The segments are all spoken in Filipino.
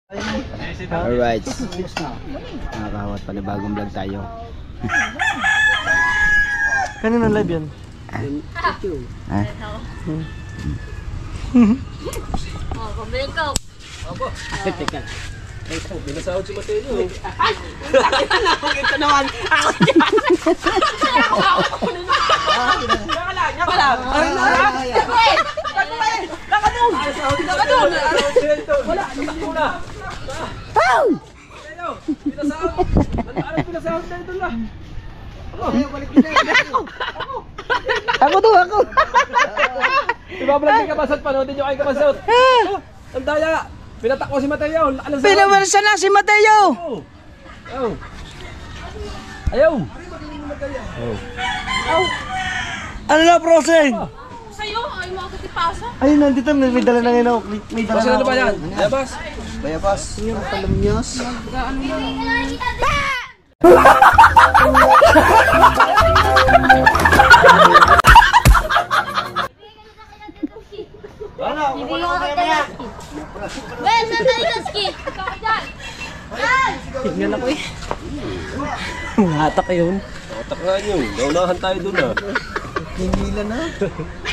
Alright. Nakakawat pa na bagong vlog tayo. Kanina live yan? Ha? Oh, pambili ko. Opo. Teka. Binasahod si Mateo. Ay! Ito naman! Ako dyan! Nyaka lang! Nakadun! Wala! Natakbo na! Pow! Binasahod! Ano binasahod na ito lang? Ako to! Ibablog ni Kabasot, panoodin nyo kay Kabasot. Ang daya! Pinatakbo si Mateo! Pinawersa na si Mateo! Ayaw! Ayaw! Ano na, Prosen? Sa'yo, ay mo agad ipasa. Ay, nandito. May dala na ngayon. May dala Basta na ba yan? Bayabas? Bayabas. Yung palamyos. Hindi ko kaya. Ben, saan tayo sa ski? Tignan ako eh. Hatak yun. Tatak nga nyo. Naunahan tayo dun ah. Hingila na.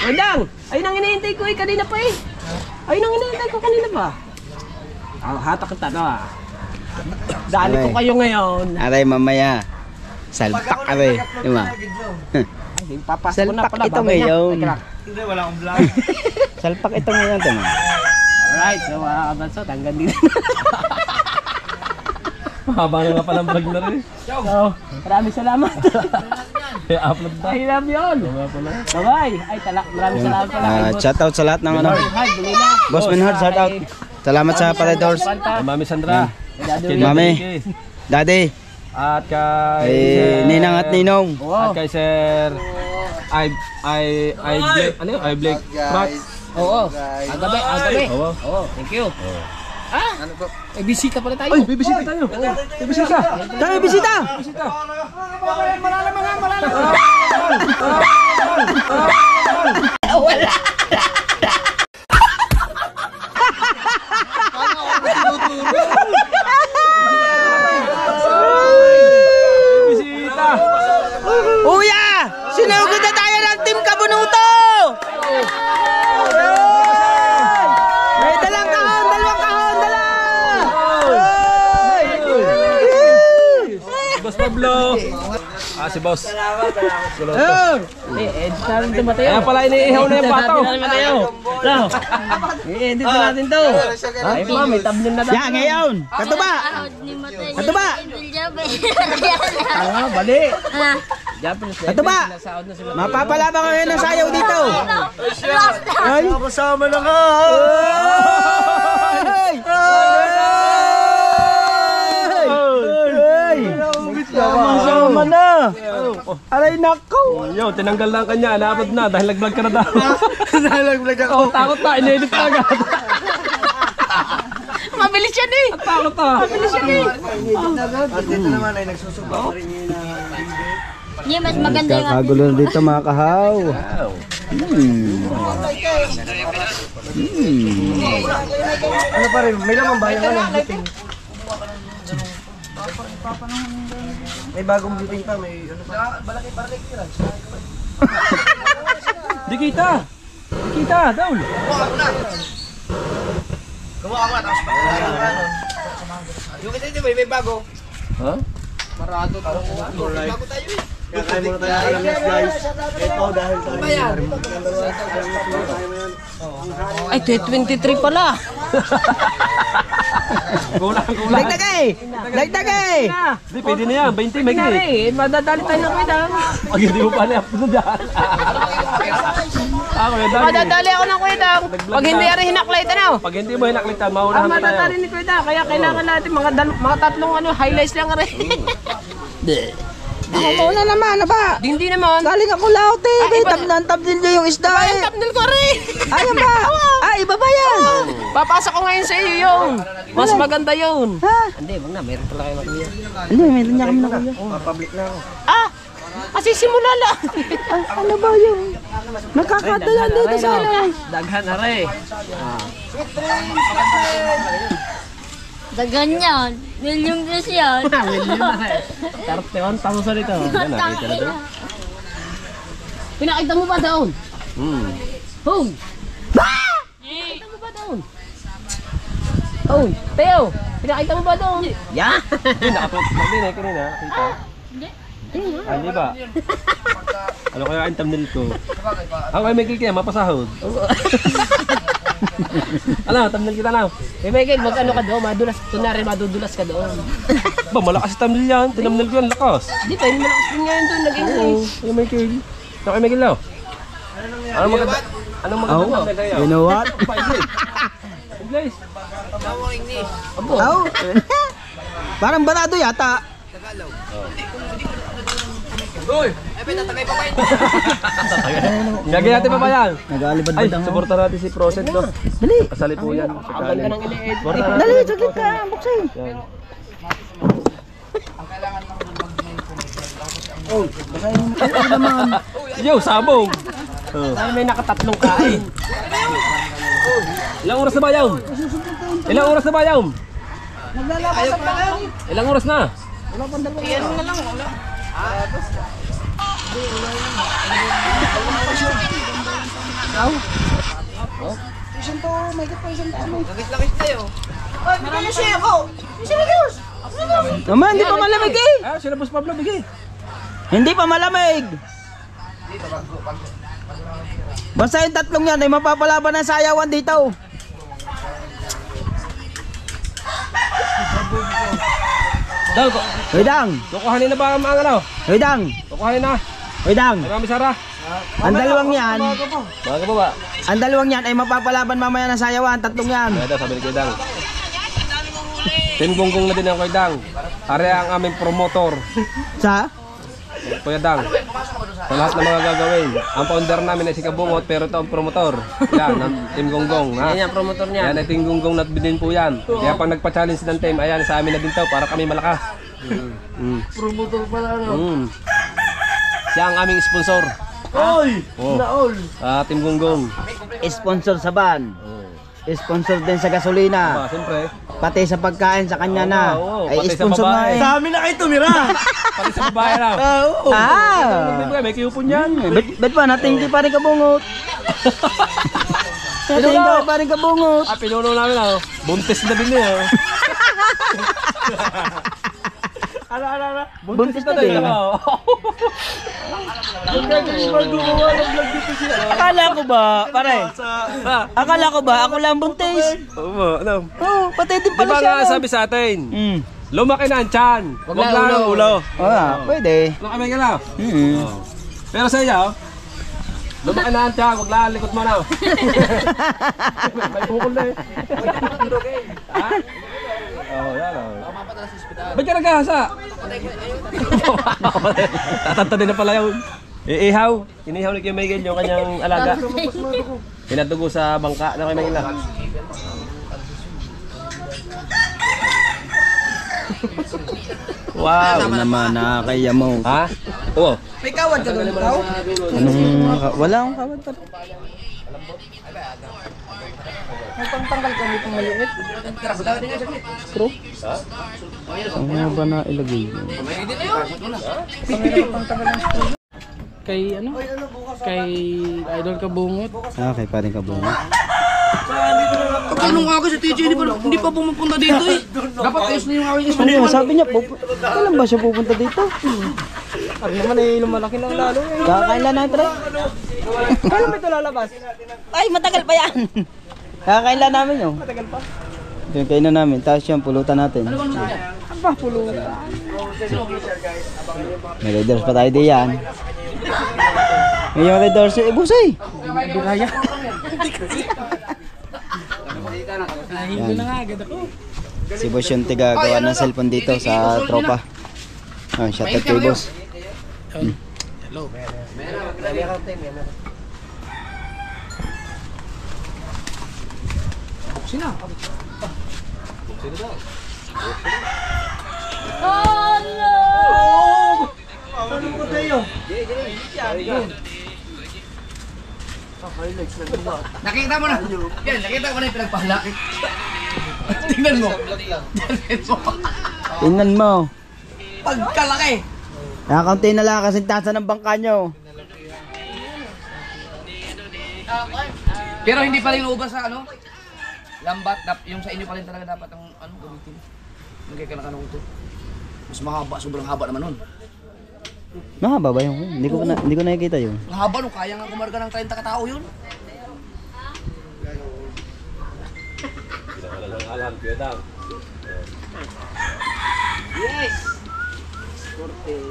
Mandang! Ayun ang hinihintay ko eh, kanina pa eh. Ayun ang hinihintay ko kanina pa. Hatak kita na ah. Dali ko kayo ngayon. Aray, mamaya. Salpak aray. Diba? Ay, papasok ko na Salpak pala. ito babay na. ngayon. Teka lang. Hindi, wala akong vlog. Salpak ito ngayon. Diba? Alright, so mga kabansot, hanggang dito. Mahaba na nga palang vlog na rin. So, maraming salamat. I-upload na. I love you all. Bye-bye. Ay, maraming salamat pala. Shoutout sa lahat ng ano. Hi, Bulila. Boss Benhard, shoutout. Salamat sa Paradors. Kay Mami Sandra. Kay Mami. Daddy. Daddy. At kay... Ninang at Ninong. At kay Sir... Ano yun? I Blake Max. Oo. Agabi, agabi. Oo. Oo, thank you. Ah, ano po? May bisita pala tayo. Ay, bibisita tayo. Bibisita. Tayo, bisita! Wala. Bibisita. Uya! Sinugod na tayo ng Team Kabunuto! May dalang kahon! Dalawang kahon! Dala! Boss Pablo. Si Boss. Eh, edit natin ito, Mateo. Kaya pala iniihaw na yung bato. Mateo. So, i-edit na natin to. Ay pa, may thumbnail na tayo. Yan, ngayon! Katuba! Katuba! Tanga, bali. Katuba! Mapapalabang ko ngayon ng sayaw dito! Ay! Kasama na ka. Ay! Sama na! Aray nako! Yo, tinanggal na ang kanya. Naabot na dahil nag-vlog ka na daw. Dahil nag-vlog ako. Oh, takot na. Inedit na agad. Mabilis yan eh. Takot na. Mabilis yan eh. At dito naman ay nagsusubo pa rin yun na... Hindi, mas maganda yung Kakagulo na dito mga kahaw. Ano pa rin? May lamang ba yung ano? Buting. May bagong buting pa. May ano pa? Di kita. Di kita. Down. Yung kita dito may bago. Ha? Marado to. Bago tayo eh. Kaya tayo muna tayo alamis guys. Ito dahil sa Ay, 23 pala. Kulang. Dagdag eh! Dagdag eh! Di, pwede na yan. 20 may gini. Kunyari, madadali tayo ng kwedang. Pag hindi mo pa na-upload dyan. Kuya Dan. Madadali ako ng kwedang. Pag hindi ari hinaklight ano. Pag hindi mo hinaklitan, maunahan pa tayo. Madadali ni kwedang. Kaya kailangan natin mga tatlong highlights lang rin. Ako na naman, ba? Hindi naman. Galing ako laot eh. Kaya tabnan nyo yung isda Ay, eh. thumbnail ko rin. Ayan ba? Ay, iba ba yan? Papasa ko ngayon sa iyo yung. Mas maganda yun. Ha? Hindi, wag na. Meron pala kayo nakuya. Hindi, meron niya kami na kuya. Public na ako. Ah! Kasi simula lang. Ano ba yung? Nakakatayan dito sa ano. Daghan na rin. Sa ganyan. Million plus yan. Million na eh. 31,000 ito. Yan, nakita na doon. Pinakita mo ba doon? Home! Eh, Pinakita mo ba doon? Oh, Teo! Pinakita mo ba doon? Yeah! Nakapost lang din eh, kanina. Nakita. Hindi. Hindi ba? Ano kaya ang thumbnail ko? Ako ay may kaya mapasahod. Ano, thumbnail kita na. Eh, Michael, mag-ano ka doon? Madulas. Kunwari, madudulas ka doon. Ba, malakas yung thumbnail yan. Tinamnail ko yan, lakas. Di pa, hindi malakas din ngayon doon. Naging Oo, yung may kaya. Ano kay Miguel daw? Anong maganda? Anong maganda thumbnail kayo? You know what? English. Oh. Parang barado yata. Gagawin natin pa ba yan? Nag-aalibad Ay, suporta natin si Proset to. Dali. Kasali po yan. Abang ka ng ini-edit. Suporta natin. Dali, saglit ka. Buksin. Yan. Yo, sabong. Sana may nakatatlong kain. Ilang oras na ba yaw? Ilang oras na ba yaw? Ilang oras na? Naman, hindi pa malamig eh. Ah, sila Boss Pablo, bigay. Hindi pa malamig. Basta yung tatlong yan ay mapapalaban ng sayawan dito. Daw, Hoy Dang, kukuhanin na ba ang mga ano? hoy Dang, Kukuhanin na. hoy Dang. Ay, Mami Sara. Ang dalawang yan, Mga ka ba? ang dalawang yan ay mapapalaban mamaya ng sayawan, tatlong yan. Kaya daw, sabi ni Kuya Dang. Team Gonggong na din ang Kuya Dang. Are ang aming promotor. Sa? Kuya Dang. Sa lahat ng mga gagawin. Ang founder namin ay si Kabungot pero ito ang promotor. Yan, ang Team Gonggong. Ha? Yan yung promotor niya. Yan ay Team Gonggong na din po yan. Kaya pag nagpa-challenge ng team, ayan sa amin na din to para kami malakas. Promotor pala ano. Siya ang aming sponsor. Oy! Oh. Naol! Team Gonggong. Sponsor sa van. Sponsor din sa gasolina. Siyempre. Pati sa pagkain sa kanya na. Oo, Ay pati sa sponsor babae. nga eh. Sa amin na kayo tumira! Pati sa babae na. May kiyupon yan. Bet pa, natingti pa rin kabungot. Natingti pa rin kabungot. Pinuno namin ako. Buntis na din niya. Buntis na din. Akala ko ba, pare? Akala ko ba, ako lang buntis? Oo, ano? Oo, pati din Di pala ba siya. nga sabi sa atin? Lumaki na ang tiyan. Huwag lang lang ang ulo. Oo, pwede. Lumaki ka na. Pero sa iyo, lumaki na ang tiyan. Huwag lang ang likod mo na. May bukol na eh. Ha? Oo, yan o. Ba't ka nagkahasa? Tatanta din na pala yun. Iihaw. Inihaw ni Kuya Miguel yung kanyang alaga. Pinadugo sa bangka na Kuya Miguel na. Wow! Ano naman, nakakaya mo. Ha? Oo. May kawad ka doon, ikaw? Wala akong kawad pa. Nagpangtanggal ka mo itong maliit. True? Ang mga ba na ilagay yun? Kay ano? Kay Idol Kabungot. Okay, pa rin kabungot. Anong ako si TJ hindi pa pumupunta dito eh. Dapat ayos na yung awin niya. Ano yun? Sabi niya, kailan ba siya pupunta dito? Ano naman eh, lumalaki ng lalo eh. Kakailan na ito rin? Kailan ba ito lalabas? Ay, matagal pa yan! Kakailan namin yun. Matagal pa. Ito yung kainan namin, tapos yan, pulutan natin. Aba, pulutan. May leaders pa tayo diyan. May yung leaders, busay! Hindi kaya. Nahigo na nga agad ako. Si Boss yung tiga-gawa ng cellphone dito sa tropa. Oh, shout out kay Boss. Hello. Sino? Nakita mo na. Yan, nakita ko na yung pinagpahalakit. Tingnan mo. Tingnan mo. Pagkalaki. Nakakunti na lang kasi tasa ng bangka nyo. Pero hindi pa rin ubas sa ano? Lambat, yung sa inyo pa rin talaga dapat ang ano gamitin. Yung kay kanakanong ito. Mas mahaba, sobrang haba naman nun. Mahaba ba yung? Hindi ko nakikita yun. Ang haba nung kaya nga kumarga ng 30 katao yun. Alam, Kuya Dang. Yes! Korteng.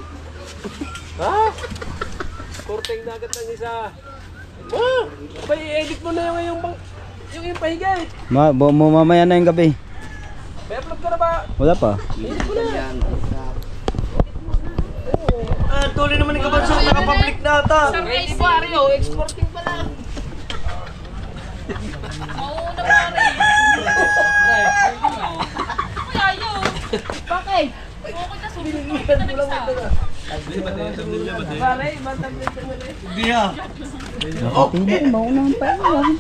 Ha? Korteng na agad ng isa. Abay, i-edit mo na yung pahiga eh. Mamaya na yung gabi. May upload ka na ba? Wala pa. Tuloy naman yung kabansang nakapublic na ata. Ready po, Ario. Exporting pa lang. Mauna pa rin. Kaya yun. Bakit? Okay na, sumunod ka na nag-isa. Pare, matablit na rin. Hindi ah. Okay na, maunahan pa yun.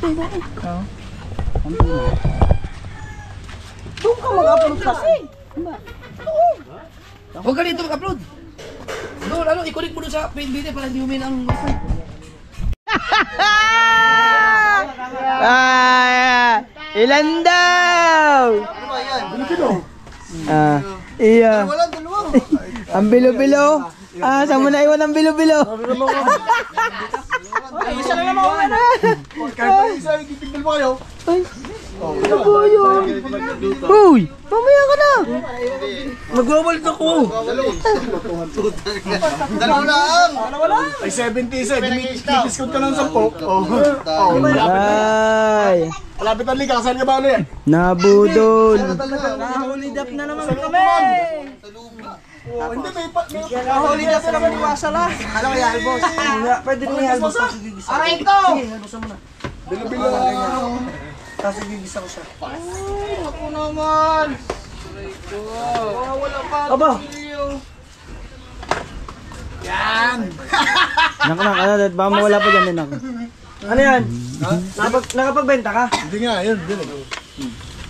Doon ka mag-upload kasi. Huwag ka dito mag-upload. Doon, ano, i-connect mo doon sa PNBT para hindi humin ang wifi. Ilan daw? Iya. Ang bilo-bilo. Saan mo naiwan ang bilo-bilo? Isa na naman ako na. Kahit isa, titignan mo kayo. Ano ba yun? Uy! Mamaya ka na! Magwawalt ako. Dalawa lang! Ay, 70 isa. Discount ka ng 10. Ay! Malapit ang liga. Saan ka ba ulit? Nabudol! Nahulidap na naman kami. Hindi, may Nahulidap na naman iwasa lang. Ano kaya, Albos? Pwede mo yung Albos. Aray ito! bilo-bilo. Tapos gigisa ko siya. Ako naman! Wala pa. Aba! Yan! Nak, baka mawala pa dyan din ako. Ano yan? Nakapagbenta ka? Hindi nga, yun.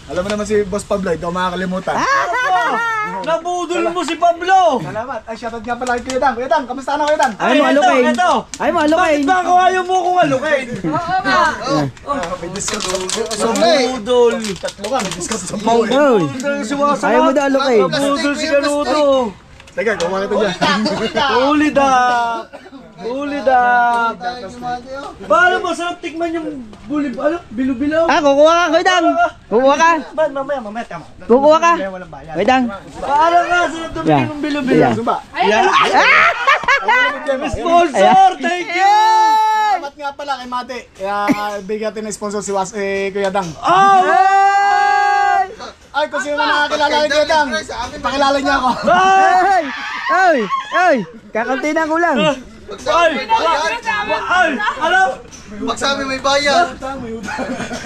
Alam mo naman si Boss Pablo, ito makakalimutan. Nabudol mo si Pablo! Salamat. Ay, shoutout nga pala kay Kuya Dang. Kuya Dang, kamusta na Kuya Dang? Ay mo, alukain! Ito! Ay mo, alukain! Bakit ba ako ayaw mo kung alukain? May discount sa buhay. Nabudol! Tatlo ka, may discount sa buhay. Uy! Siwasa Ayaw mo daw alukain! Nabudol si Kanuto! Teka, kumakita dyan. Ulidap! Ulidap! Paano masarap tikman yung bilo-bilo? Kukuha ka, Kuya Dang! Kukuha ka! Mamaya tama. Kukuha ka! Kuya Dang! Paano ka sarap tumingin ng bilo-bilo? Yan. Suba. Sponsor! Thank you! Salamat nga pala kay Mate. Kaya bigyan natin ng sponsor si Kuya Dang. Ay, kung sino na nakakilala kay Kuya Dang, pakilala niya ako. Ay! Ay! Ay! Kakunti na kulang! Ay! Ano? Pag sa amin may bayan.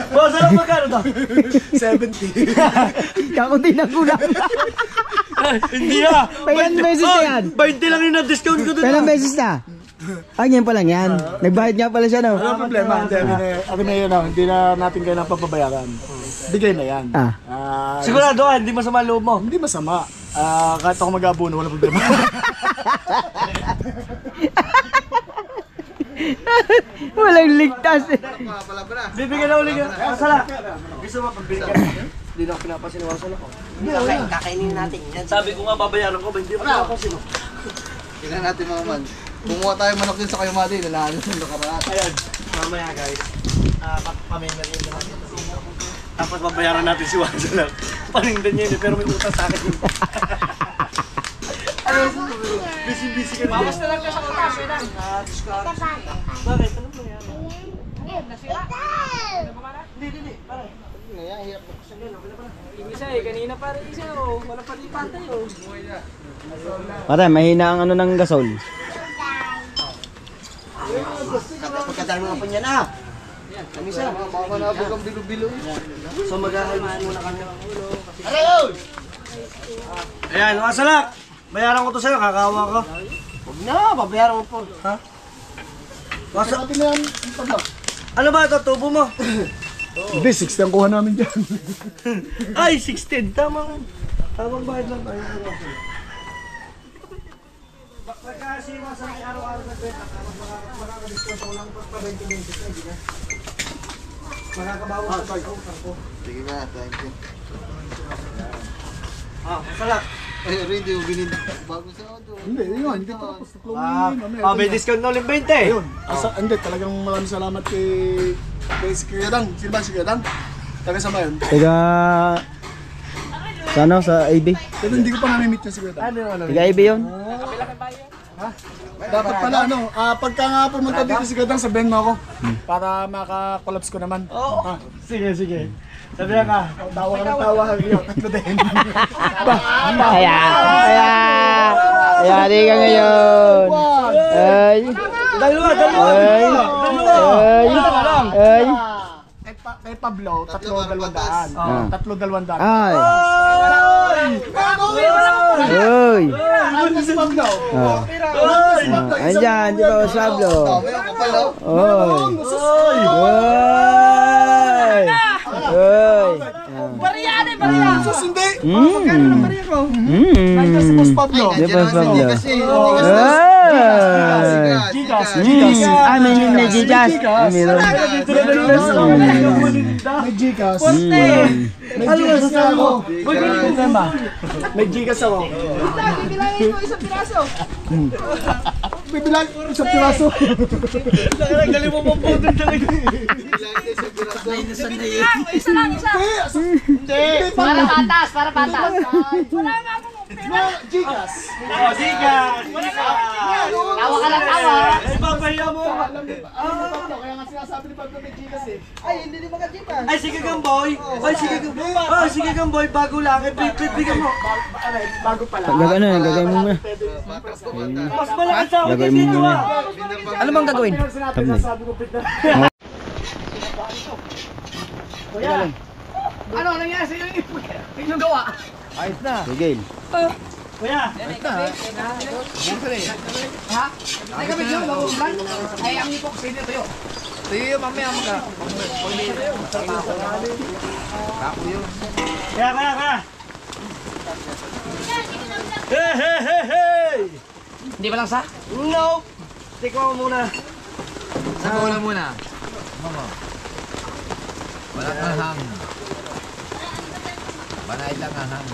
Masarap magkano to? 70. Kakunti na kulang! Hindi ah! Ilan beses na yan? 20 lang yung na-discount ko doon. Ilang beses na? Ngayon pa lang yan. Nagbayad nga pala siya, no? Wala problema. Hindi na natin kailangan papabayaran. Bigay na yan. Sigurado ka, hindi masama loob mo. Hindi masama. Kahit ako mag-abuno, wala problema. Walang ligtas eh. Bibigyan na uli ka. Masala. Gusto mo pagbili ka. Hindi na ako pinapasin. Masala ko. Kakainin natin. Sabi ko nga babayaran ko, hindi ako pinapasin. Tingnan natin mga man. Kumuha tayo manok din sa kayo mali. Nalahan yung nakaraan. Ayan. Mamaya guys. Pamimili na natin. Tapos babayaran natin si Wansa lang. Panindan niya yun pero may utang sa akin. Busy-busy ka na. Bawas na lang ka sa katas, Kuya Dang. Bakit? Ano mo yan? Nasira. Hindi. Parang. Isa eh, kanina pa rin isa oh. Wala pa rin patay oh. Pare, mahina ang ano ng gasol. Pagkadami nga po niya na. Kami sa. Manabog ang bilo-bilo. So maghahalmas muna kami. Ayan, mga salak. Bayaran ko to sa'yo, kakawa ko. Huwag na, babayaran mo po. Ha? Sa atin na yan. Ano ba ito, tubo mo? Hindi, 60 ang kuha namin dyan. Ay, 16. Tamang bayad lang tayo. Pagkasiwa sa araw-araw na benta, makakadiscount ko lang pa 20 minutes na, hindi na. Makakabawa sa ko. Sige na, thank you. Masarap. Ay, hindi yung binili. Bago sa auto. Hindi, yun, hindi pa tapos na May discount na ulit 20. Ayun, hindi, talagang maraming salamat kay si Kuya Dang. Sino ba si Kuya Dang? Taga sa yun. Tiga... Sa ano? Sa AB? Pero hindi ko pa nami-meet yung si Kuya Dang. Tiga AB yun? Dapat pala, pagka nga pumunta dito si Kuya Dang, sabihin mo ako. Para maka-collabs ko naman. Oo. Sige. Sabihan ka. Tawa ka ng tawa. Tatlo din. Kaya di ka ngayon. Ay. Dalawa. Ay. Kay Pablo, 3,200. 3,200. Ay. Ay. Ano si Pablo? Andyan, di ba o Pablo? May ako pala. Oy. Oy. Oy. Bariyade, bariyade. Sus, hindi! Magkano ng bariya ko? Nandiyan si Boss Pablo. Di ba Pablo? Kasi, Gigas. May Gigas. Meron. May Gigas. May Gigas nga ako. May Gigas ako. Bibilangin mo isang piraso. Bibilang ko sa piraso. Galing mo mapudol talaga. Isa lang, isa. Hindi. Para patas. Wala nga akong pera. Gigas. Tawa ka lang, tawa. Ipapahiya mo. Kaya nga sinasabi ni Pablo may Gigas eh. Ay, sige Gamboy. Sige Gamboy. Bago lang. Bigyan mo. Bago pala. Gagawin mo muna. Mas malakas sa ako Gagawin mo dito muna. Ano bang gagawin? Sinasabi ko pita. Ano nangyari sa inyong gawa? Ayos na. Sige. Kuya. Ha? Ay kami dyan, mag-ulan. Ay, ang ipok, sino tayo? Tayo, mamaya mga. Kaya. Hey! Hindi ba lang sa? No! Tikman mo muna. Sa bola muna. Mama. Wala kang hang. Banay lang ang hang.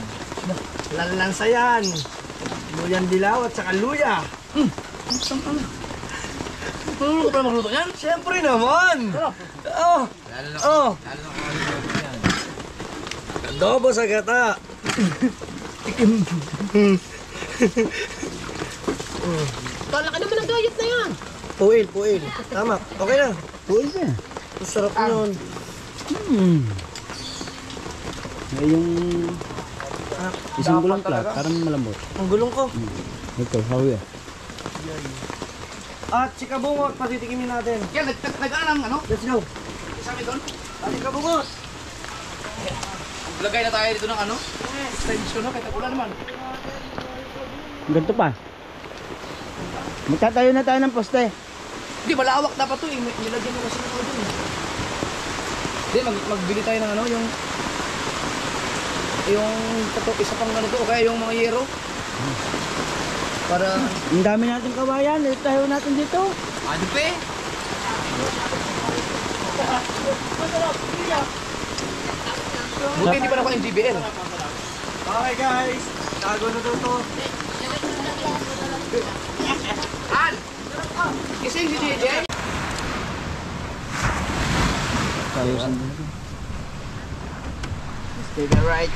Lanlansa yan. Luyang dilaw at saka luya. Tulog ko pala magluto yan? Siyempre naman. Oh. Lalo na Oh. yan. Adobo sa gata. Kala ka naman ang gayat na yan. Puil. Tama. Okay na. Puwil ka. Masarap yun. May yung... Isang gulong plat, parang malambot. Ang gulong ko. Ito, hawi. At si Kabungot, patitikimin natin. Kaya nag-aanang ano? Let's go. Sabi doon? At si Kabungot. Lagay na tayo dito ng ano? Extension no? Kahit ulan naman. Ganito pa. Magtatayo na tayo ng poste. Hindi, malawak dapat to eh. Nilagyan mo kasi ito doon. Hindi, magbili tayo ng ano, yung isa pang ano to, o kaya yung mga yero. Para... Ang dami natin kawayan. Tayo natin dito. Ano pa eh? Buti hindi pa nakuha yung GBL. Okay guys. Tago na to. Al! Gising si JJ. Tayo sa... Take a right.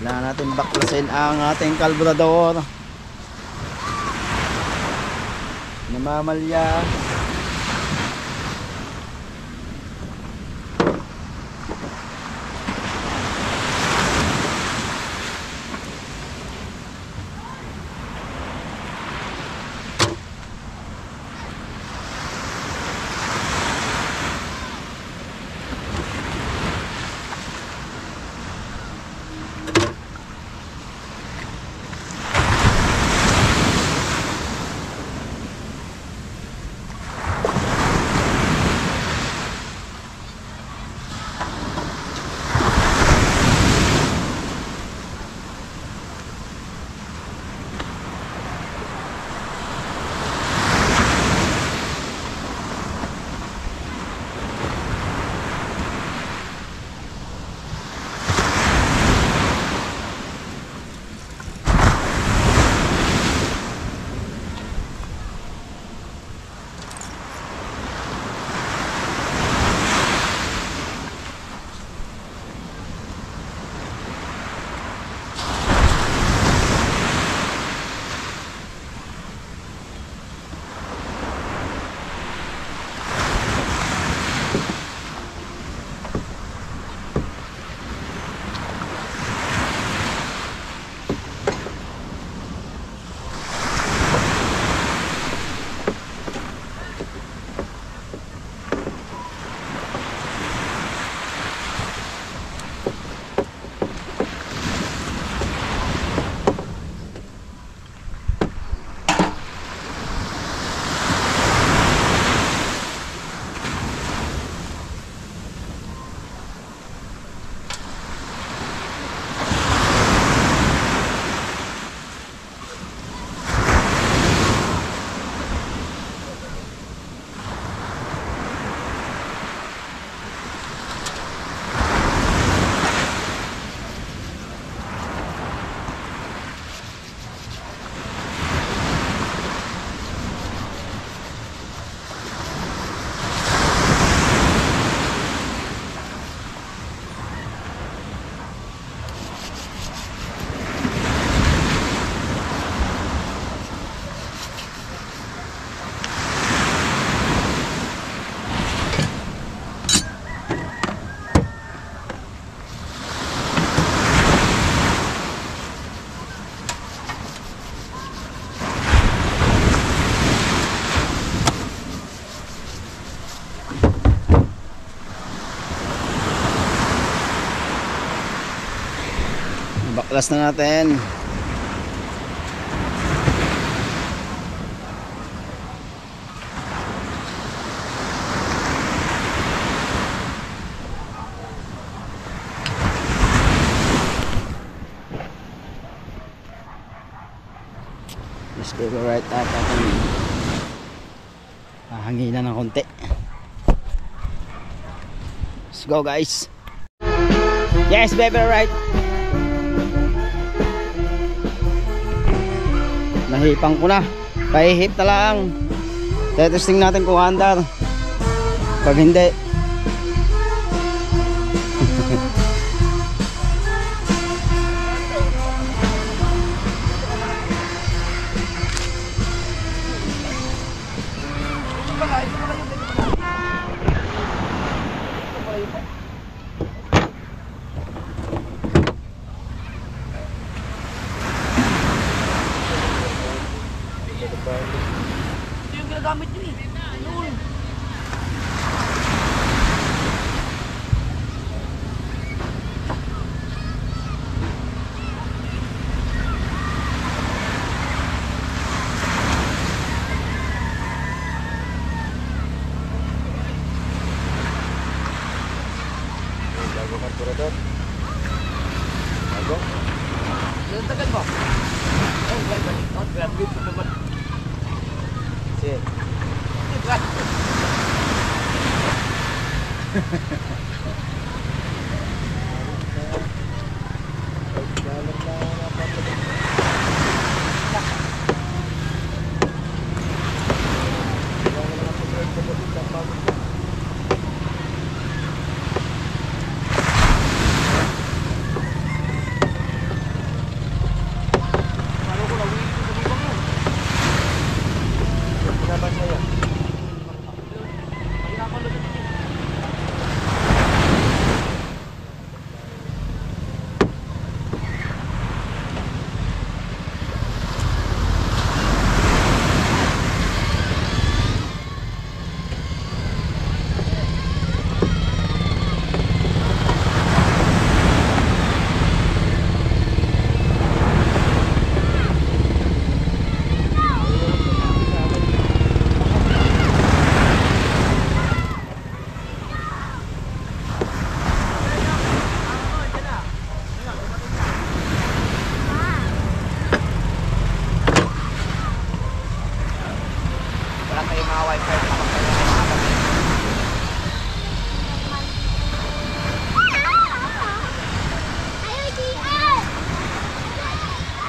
Kailangan natin baklasin ang ating kalburador. Namamalya. Baklas na natin. Let's go right at ating hanginan ng konti. Let's go guys. Yes baby, right. Nahipang ko na. Pahihip na lang. Testing natin kung andar. Pag hindi Ito yung ginagamit nyo eh. Noon. Bago karburador. Bago? Ilang tagal ba? Oh, balik. Oh, grabe po naman. Sige. Wala kayong mga wifi.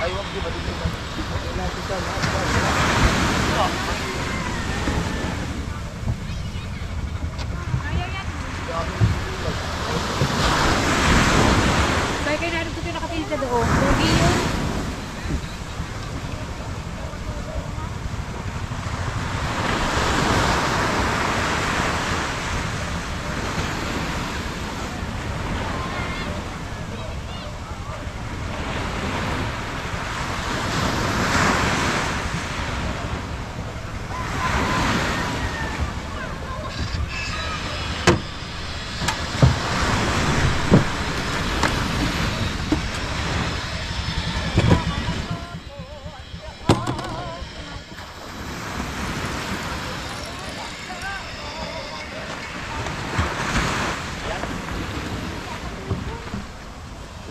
Ay, wag di ba dito ba? Wala dito ba? Kaya kayo narin ko nakapilit sa doon. Pogi yun.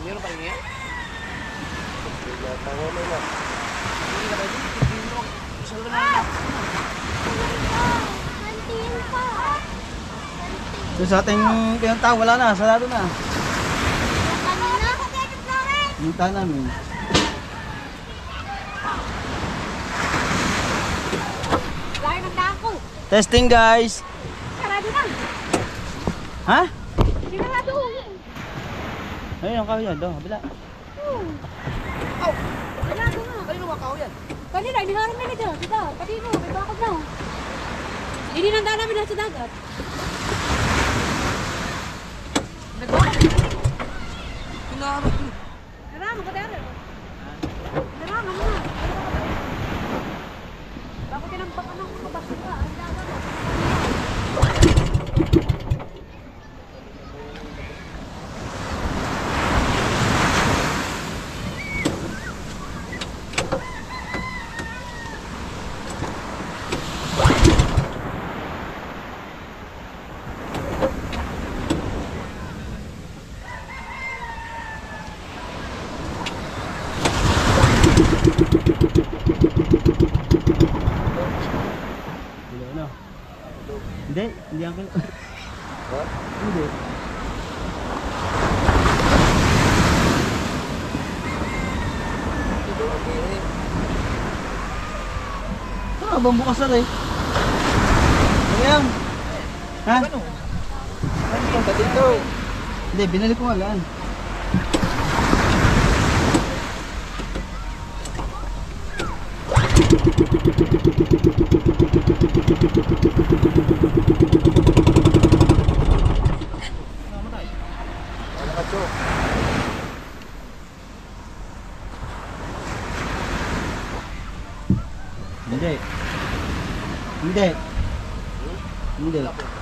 Meron pa rin yan? so, sa ating pinuntahan wala na, sarado na. Pinuntahan namin. Laki ng dako. Testing guys. Sarado na. Ha? Sinarado. Ayun ang kahoy yan, doon, kabila. Sarado na. Kanino makaw yan? Kanina, iniharap nila dyan. Diba? Pati mo, may bakod na. Hindi nanda namin lahat sa dagat. Pinaharap yun. Narama ka dere. Narama mo na. Bakit tinampak ka ng mga basura? Ang dagat mo. Ano? Hindi ako. Hindi. Ah, bukas na rin. Ano yan? Ha? Ano? Ano dito? Hindi, binalik ko nga lang. Hindi. Hindi. Hindi.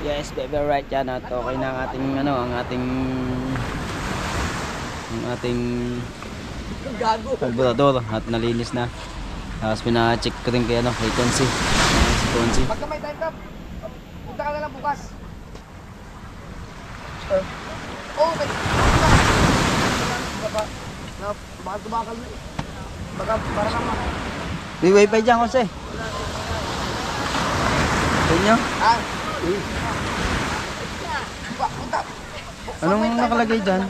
Yes, baby, right yan at okay na ang ating ano, ang ating carburetor at nalinis na. Tapos pina-check ko rin kay ano, kay Consi. Si Consi. Pagka may time tap, punta ka na lang bukas. Okay. Bakal tumakal na eh. Baka para naman. May wifi dyan, Consi. Ganyan? Ah. Punta. Anong nakalagay dyan?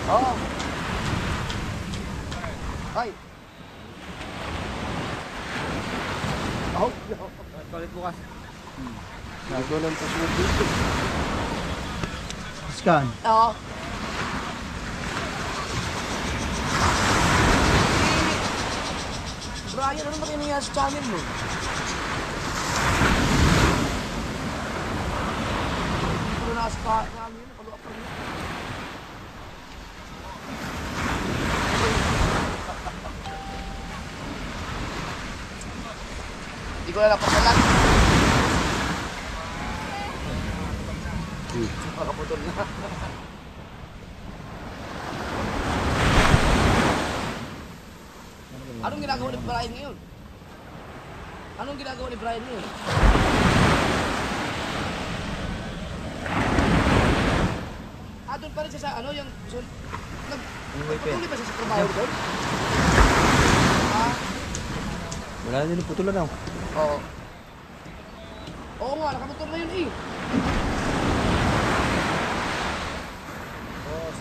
Oo. Ay. Oh. Balik bukas. Nagwalang password dito. Scan. Oo. Brian, ano ba nangyayari sa channel mo? Ano na sa namin, follow up pa rin. Hindi ko na napasalan. Makaputol na. Anong ginagawa ni Brian ngayon? Anong ginagawa ni Brian ngayon? Doon pa rin siya sa ano, yung... Nagpatuloy ba siya sa trabaho doon? Wala na din putulan ako. Oo. Oo nga, nakamotor na yun eh.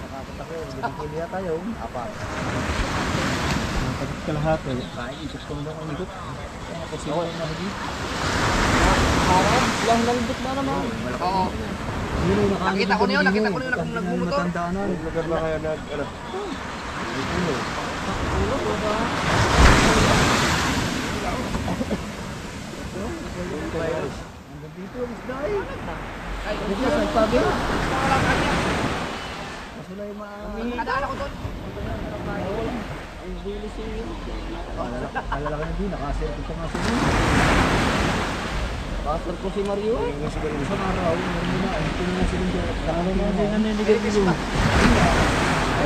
Nakapunta ko, bibigyan niya tayo. Apat. Pagkat kalahati, kain, ikot ko na ang ikot. Kasi ako na higit. Lang nalibot na naman. Oo. Nakita ko na yun nagmumotor. Matandaan na. Lugar ba kaya nag... Ano? Dito, isday. Ay, Dito sa pagi. nakadaan ako doon. Alala ka na din, nakaserto ko nga sa din. Pastor ko si Mario. Isang araw, meron na. Ito na sila dyan. Ano na din naninigay dito.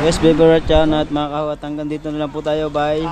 Yes, baby, at mga kahawat. Hanggang dito na lang po tayo. Bye.